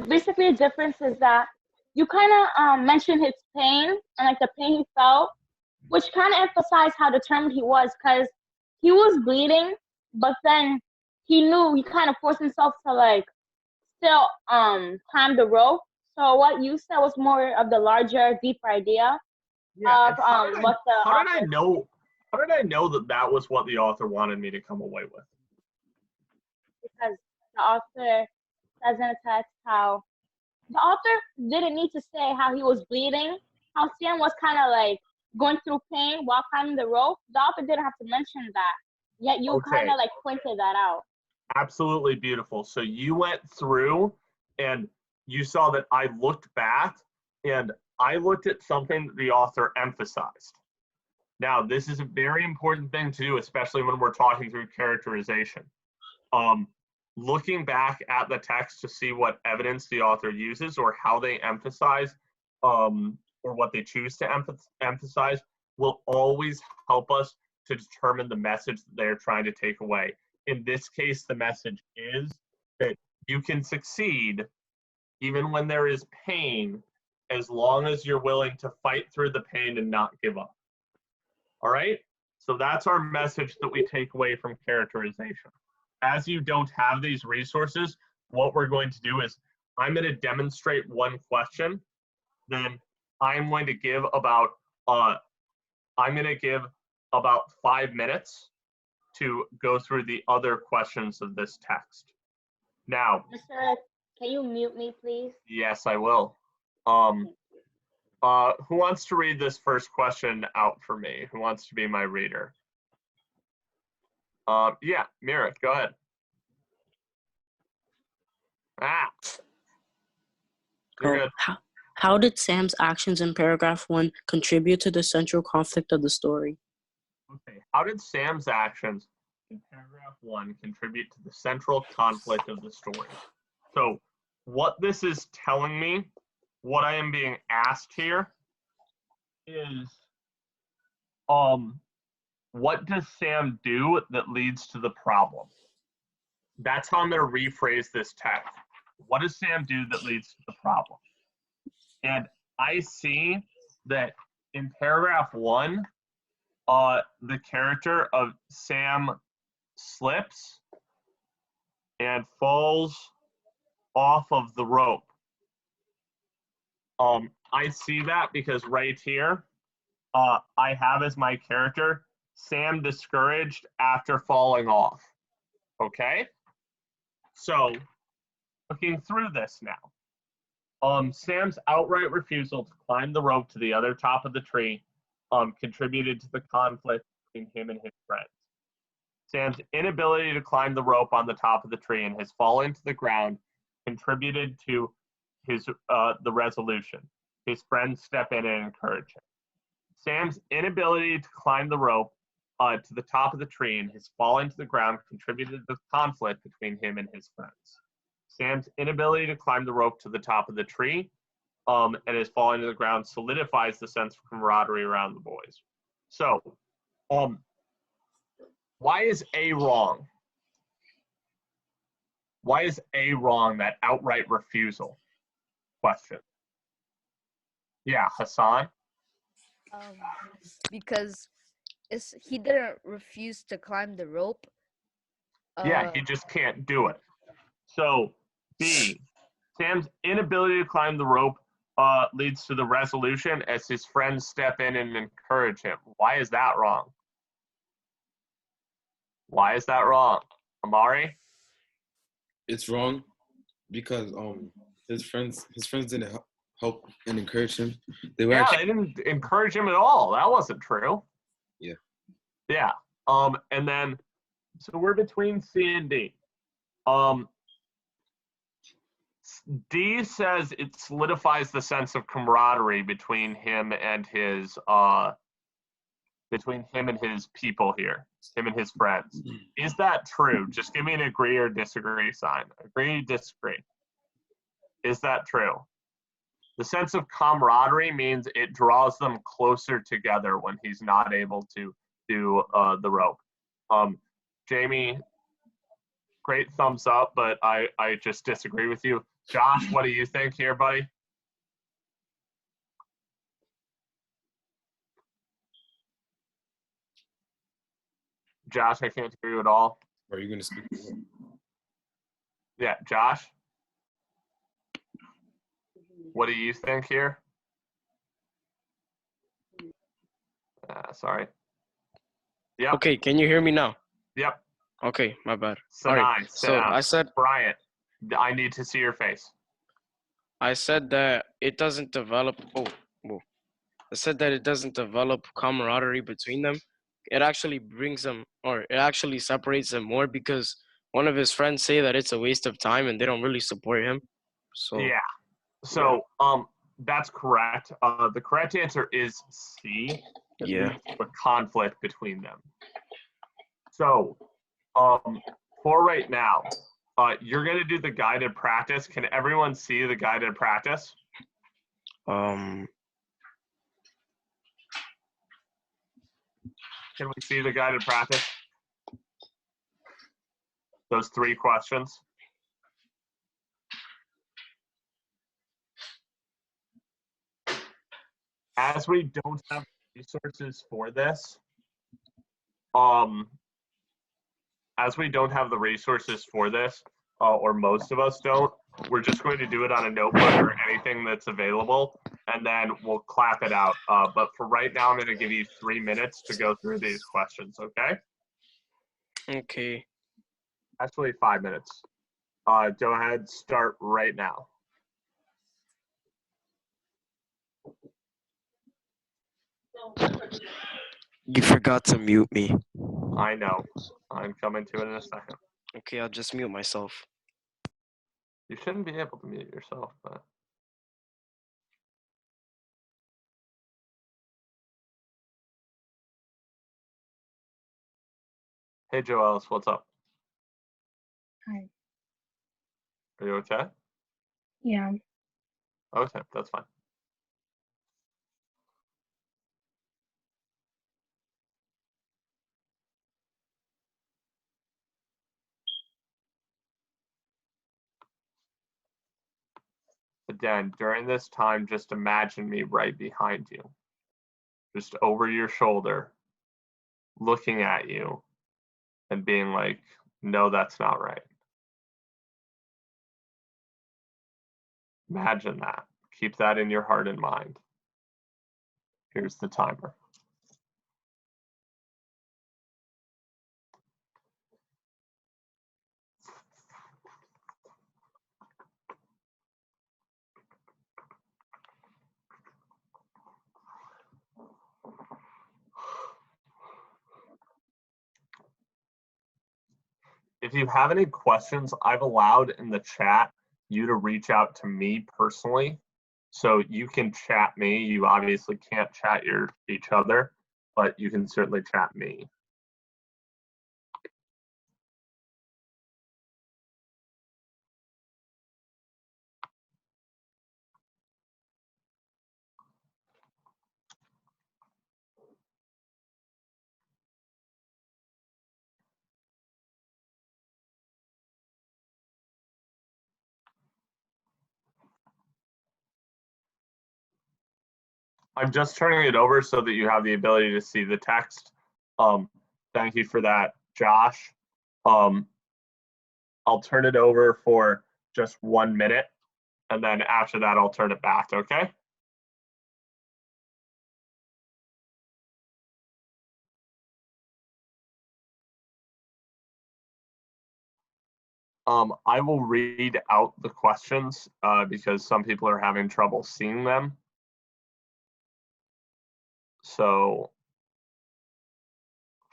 basically the difference is that you kind of mentioned his pain and like the pain he felt, which kind of emphasized how determined he was, because he was bleeding, but then he knew he kind of forced himself to like still climb the rope. So what you said was more of the larger, deeper idea of what the how did I know that that was what the author wanted me to come away with? Because the author says in the text how the author didn't need to say how he was bleeding, how Sam was kind of like going through pain while climbing the rope. The author didn't have to mention that, yet you kind of like pointed that out. Absolutely beautiful. So you went through and you saw that I looked back and I looked at something that the author emphasized. Now, this is a very important thing to do, especially when we're talking through characterization. Looking back at the text to see what evidence the author uses or how they emphasize or what they choose to emphasize will always help us to determine the message that they're trying to take away. In this case, the message is that you can succeed even when there is pain, as long as you're willing to fight through the pain and not give up. All right? So that's our message that we take away from characterization. As you don't have these resources, what we're going to do is I'm going to demonstrate one question, then I'm going to give about 5 minutes to go through the other questions of this text. Now, Mr. Can you mute me, please? Yes, I will. Who wants to read this first question out for me? Who wants to be my reader? Yeah, Mira, go ahead. You're good. How did Sam's actions in paragraph 1 contribute to the central conflict of the story? Okay, how did Sam's actions in paragraph 1 contribute to the central conflict of the story? So what this is telling me, what I am being asked here is, what does Sam do that leads to the problem? That's how I'm going to rephrase this text. What does Sam do that leads to the problem? And I see that in paragraph 1, the character of Sam slips and falls off of the rope. I see that because right here, I have as my character, Sam discouraged after falling off. Okay? So, looking through this now, Sam's outright refusal to climb the rope to the other top of the tree contributed to the conflict between him and his friends. Sam's inability to climb the rope on the top of the tree and his falling to the ground contributed to his the resolution. His friends step in and encourage him. Sam's inability to climb the rope to the top of the tree and his falling to the ground contributed to the conflict between him and his friends. Sam's inability to climb the rope to the top of the tree and his falling to the ground solidifies the sense of camaraderie around the boys. So, why is A wrong? Why is A wrong, that outright refusal question? Yeah, Hassan? Because he didn't refuse to climb the rope. Yeah, he just can't do it. So, B, Sam's inability to climb the rope leads to the resolution as his friends step in and encourage him. Why is that wrong? Why is that wrong? Amari? It's wrong because his friends didn't help and encourage him. They didn't encourage him at all. That wasn't true. Yeah. Yeah. And then so we're between C and D. D says it solidifies the sense of camaraderie between him and his people here, him and his friends. Is that true? Just give me an agree or disagree sign. Agree, disagree. Is that true? The sense of camaraderie means it draws them closer together when he's not able to do the rope. Jamie, great thumbs up, but I just disagree with you. Josh, what do you think here, buddy? Josh, I can't hear you at all. Are you gonna speak? Yeah, Josh? What do you think here? Sorry. Yep. Okay, can you hear me now? Yep. Okay, my bad. Sinai, Alright, sit so down. I said I need to see your face. that it doesn't develop. Whoa. I said that it doesn't develop camaraderie between them. It actually brings them, or it actually separates them more because one of his friends say that it's a waste of time and they don't really support him. So Yeah. So that's correct. The correct answer is C. It Yeah. leads to a conflict between them. So for right now, you're gonna do the guided practice. Can everyone see the guided practice? um Can we see the guided practice? Those 3 questions. As we don't have resources for this, or most of us don't, we're just going to do it on a notebook or anything that's available, and then we'll clap it out. But for right now, I'm going to give you 3 minutes to go through these questions, okay? okay. Actually, 5 minutes. Go ahead, start right now. You forgot to mute me. I know. I'm coming to it in a second. Okay, I'll just mute myself. You shouldn't be able to mute yourself, but. Hey, Joe Ellis, what's up? Hi. Are you okay? Yeah. Okay, that's fine. Again, during this time, just imagine me right behind you, just over your shoulder, looking at you and being like, no, that's not right. Imagine that. Keep that in your heart and mind. Here's the timer. If you have any questions, I've allowed in the chat you to reach out to me personally. So you can chat me. You obviously can't chat each other, but you can certainly chat me. I'm just turning it over so that you have the ability to see the text. Thank you for that, Josh. I'll turn it over for just 1 minute, and then after that, I'll turn it back, okay? I will read out the questions because some people are having trouble seeing them. So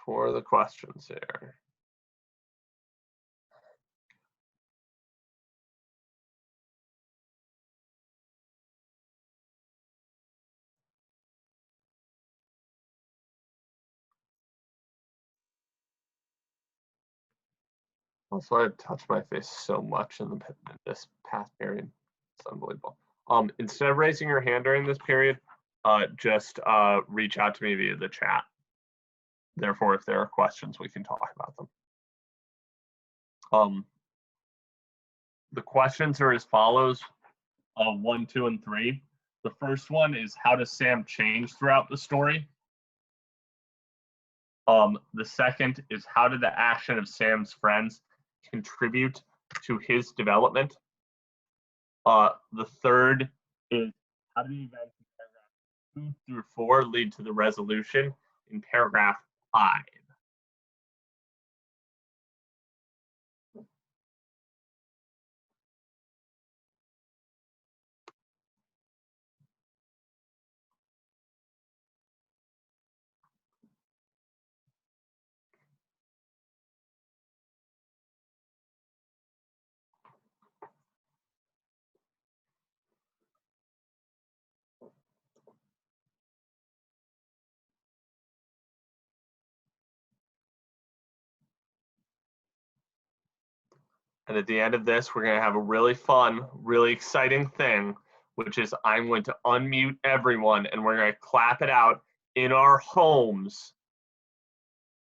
for the questions here. Also, I've touched my face so much in this past period. It's unbelievable. Instead of raising your hand during this period, just reach out to me via the chat. Therefore, if there are questions, we can talk about them. the questions are as follows: 1, 2, and 3. The first one is, how does Sam change throughout the story? The second is, how did the action of Sam's friends contribute to his development? The third is, how did the events in paragraph 2 through 4 lead to the resolution in paragraph 5? And at the end of this, we're going to have a really fun, really exciting thing, which is I'm going to unmute everyone and we're going to clap it out in our homes,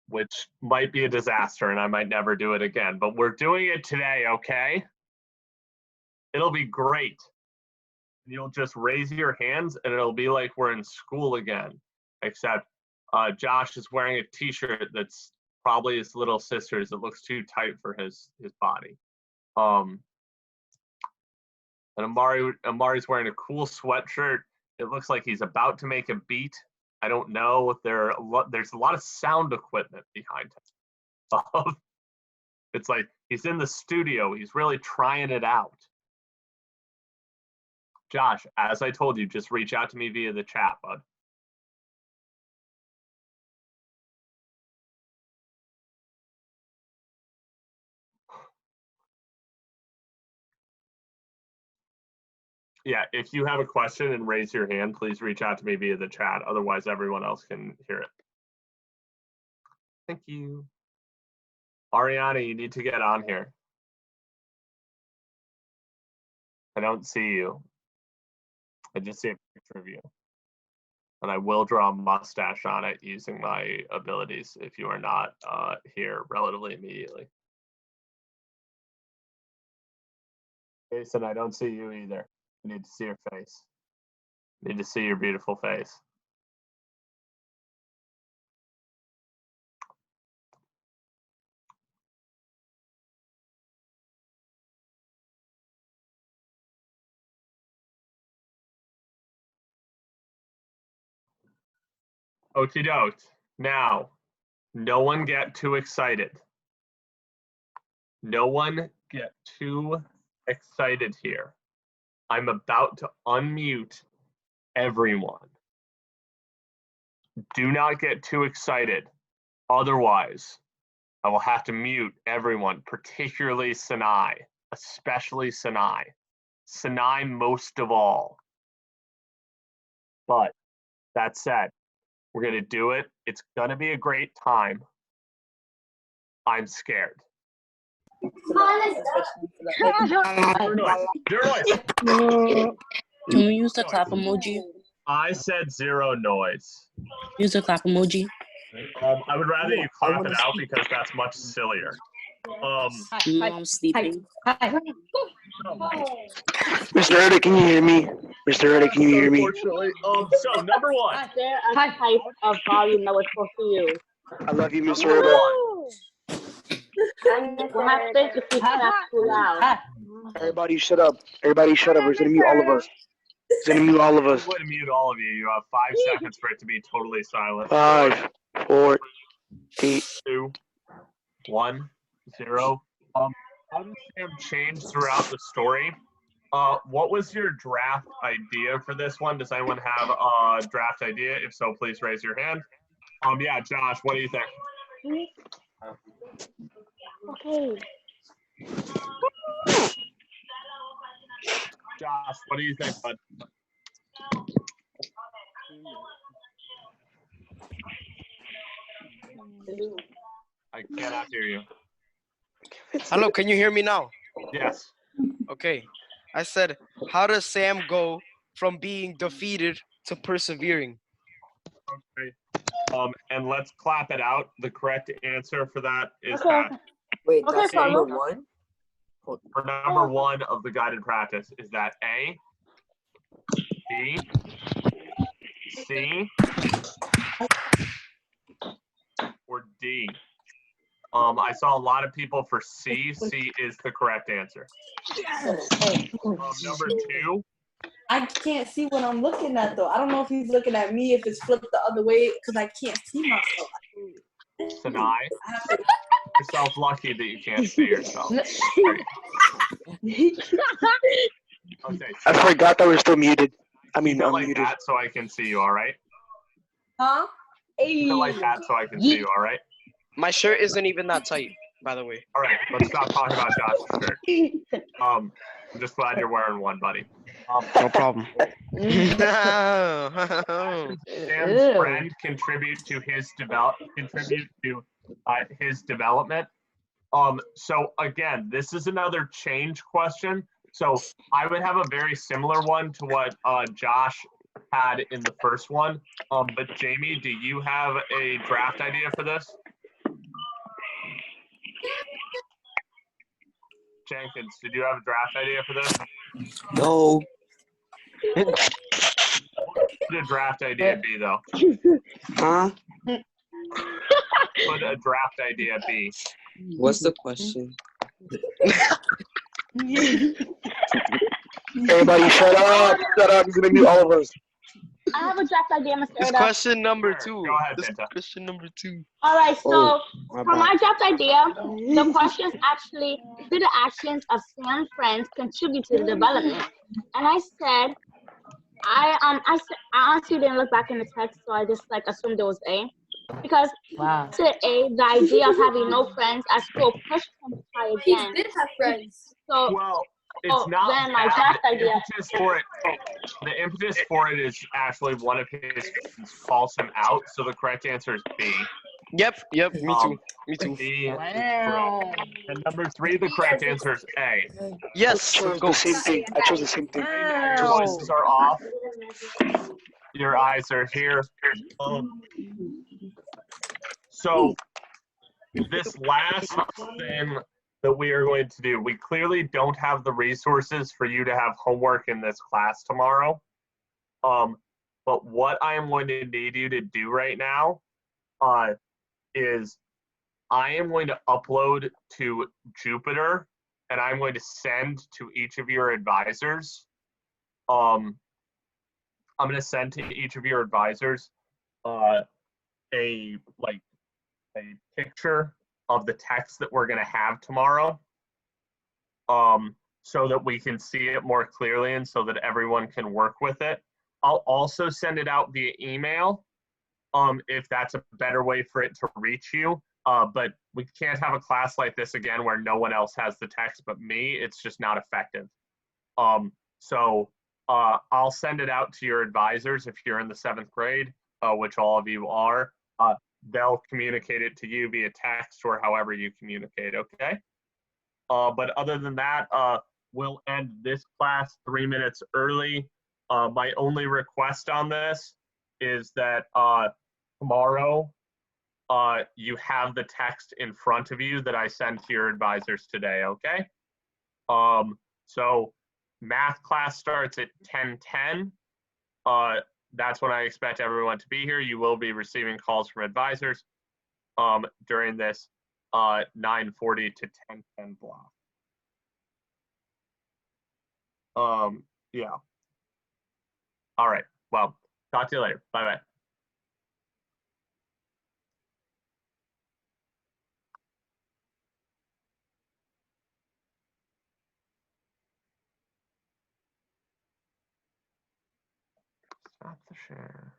which might be a disaster and I might never do it again, but we're doing it today, okay? It'll be great. You'll just raise your hands and it'll be like we're in school again, except Josh is wearing a t-shirt that's probably his little sister's. It looks too tight for his body. And Amari's wearing a cool sweatshirt. It looks like he's about to make a beat. I don't know. There's a lot of sound equipment behind him. It's like he's in the studio. He's really trying it out. Josh, as I told you, just reach out to me via the chat, bud. Yeah, if you have a question and raise your hand, please reach out to me via the chat. Otherwise, everyone else can hear it. Thank you. Ariana, you need to get on here. I don't see you. I just see a picture of you. And I will draw a mustache on it using my abilities if you are not here relatively immediately. Jason, I don't see you either. I need to see your face. I need to see your beautiful face. Okie doke. Now, no one get too excited. No one get too excited here. I'm about to unmute everyone. Do not get too excited. Otherwise, I will have to mute everyone, particularly Sinai, especially Sinai. Sinai most of all. But that said, we're going to do it. It's going to be a great time. I'm scared. Zero noise. Can we use the clap emoji? I said zero noise. Use the clap emoji. I would rather you clap it out because that's much sillier. No, I'm sleeping. Mr. Erda, can you hear me? Mr. Erda, can you hear me? Unfortunately, so number one. Is there a type of volume that we're supposed to use? I love you, Mr. Number Erda. one. What happens if we clap too loud? Everybody shut up. Everybody shut up. We're gonna mute all of us. It's gonna mute all of us. I'm going to mute all of you. You have 5 seconds for it to be totally silent. 5, 4, 3, 2, 1, 0. How does Sam change throughout the story? What was your draft idea for this one? Does anyone have a draft idea? If so, please raise your hand. Yeah, Josh, what do you think? Okay. Josh, what do you think, bud? I cannot hear you. Hello, can you hear me now? Yes. Okay. I said, how does Sam go from being defeated to persevering? Okay. And let's clap it out. The correct answer for that is Okay. that. Wait, Okay, that's Pablo. number one? for number 1 of the guided practice, is that A, B, C, or D? I saw a lot of people for C. C is the correct answer. Number 2. I can't see what I'm looking at though. I don't know if he's looking at me, if it's flipped the other way, because I can't see myself. Sanai, yourself lucky that you can't see yourself. Okay, I forgot that we're still muted. I mean, keep it like unmuted. that so I can see you, all right? Huh? Keep it like that so I can see you, all right? My shirt isn't even that tight, by the way. All right, let's stop talking about Josh's shirt. I'm just glad you're wearing one, buddy. No problem. Sam's friend contribute to his development. So again, this is another change question. So I would have a very similar one to what Josh had in the first one. But Jamie, do you have a draft idea for this? Jenkins, did you have a draft idea for this? No. What would a draft idea be, though? Huh? What would a draft idea be? What's the question? Everybody shut up. Shut up. He's going to mute all of us. I have a draft idea, Mr. It's Oda. question number 2. Go ahead, This is Binta. question number 2. All right, so Oh, for my draft idea, the question is actually, do the actions of Sam's friends contribute to the development? And I said, I honestly didn't look back in the text, so I just like assumed it was A, because to A, the idea of having no friends at school pushed him to try He again. did have friends. So Well, it's not then my that. draft The idea. impetus for it is actually one of his friends calls him out. So the correct answer is B. Yep, me too. Me too. B is correct. And number 3, the correct answer is A. Yes, I chose go. the same thing. I chose the same thing. Your voices are off. Your eyes are here. So this last thing that we are going to do, we clearly don't have the resources for you to have homework in this class tomorrow. But what I am going to need you to do right now is I am going to upload to Jupyter, and I'm going to send to each of your advisors. I'm going to send to each of your advisors a picture of the text that we're going to have tomorrow, so that we can see it more clearly and so that everyone can work with it. I'll also send it out via email, if that's a better way for it to reach you. But we can't have a class like this again where no one else has the text but me. It's just not effective. So I'll send it out to your advisors if you're in the 7th grade, which all of you are. They'll communicate it to you via text or however you communicate, okay? But other than that, we'll end this class 3 minutes early. My only request on this is that tomorrow you have the text in front of you that I sent to your advisors today, okay? So math class starts at 10:10. That's when I expect everyone to be here. You will be receiving calls from advisors during this 9:40 to 10:10 block. Yeah. All right. Well, talk to you later. Bye-bye. Stop the share.